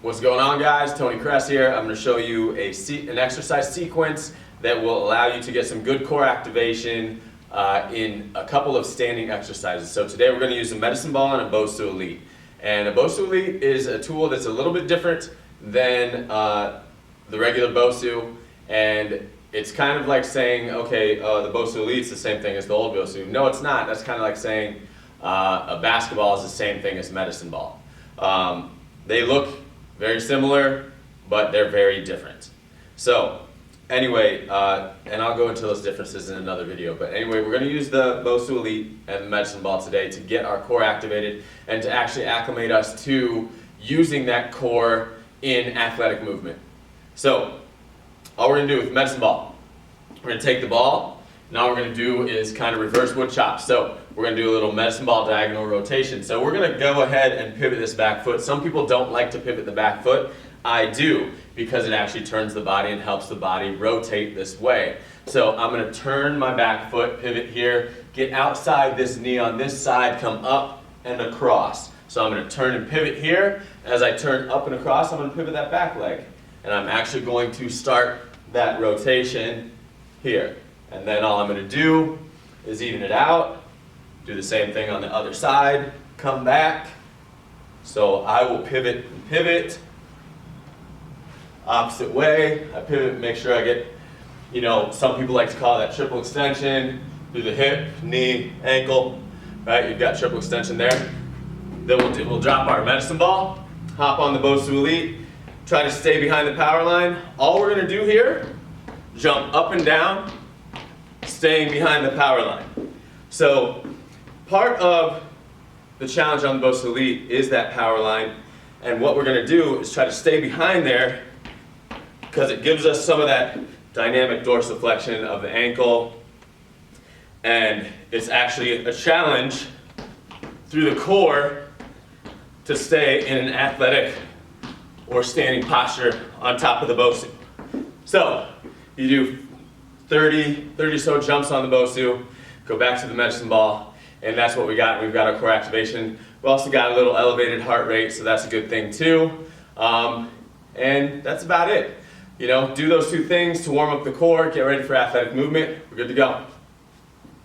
What's going on, guys? Tony Cress here. I'm going to show you an exercise sequence that will allow you to get some good core activation in a couple of standing exercises. So today we're going to use a medicine ball and a Bosu Elite. And a Bosu Elite is a tool that's a little bit different than the regular Bosu, and it's kind of like saying, okay, the Bosu Elite is the same thing as the old Bosu. No, it's not. That's kind of like saying a basketball is the same thing as medicine ball. They look very similar, but they're very different. So anyway, and I'll go into those differences in another video, but anyway, we're going to use the Bosu Elite and the medicine ball today to get our core activated and to actually acclimate us to using that core in athletic movement. So all we're going to do with medicine ball, we're going to take the ball, and all we're going to do is kind of reverse wood chop. So we're going to do a little medicine ball diagonal rotation. So we're going to go ahead and pivot this back foot. Some people don't like to pivot the back foot. I do, because it actually turns the body and helps the body rotate this way. So I'm going to turn my back foot, pivot here, get outside this knee on this side, come up and across. So I'm going to turn and pivot here. As I turn up and across, I'm going to pivot that back leg. And I'm actually going to start that rotation here. And then all I'm going to do is even it out, do the same thing on the other side, come back. So I will pivot and pivot, opposite way. I pivot, make sure I get, some people like to call that triple extension, through the hip, knee, ankle, right? You've got triple extension there. Then we'll drop our medicine ball, hop on the Bosu Elite, try to stay behind the power line. All we're going to do here, jump up and down, staying behind the power line. So part of the challenge on the Bosu Elite is that power line, and what we're going to do is try to stay behind there because it gives us some of that dynamic dorsiflexion of the ankle, and it's actually a challenge through the core to stay in an athletic or standing posture on top of the Bosu. So you do 30 so jumps on the Bosu, go back to the medicine ball, and that's what we got. We've got our core activation. We also got a little elevated heart rate, so that's a good thing too. And that's about it. Do those two things to warm up the core, get ready for athletic movement. We're good to go.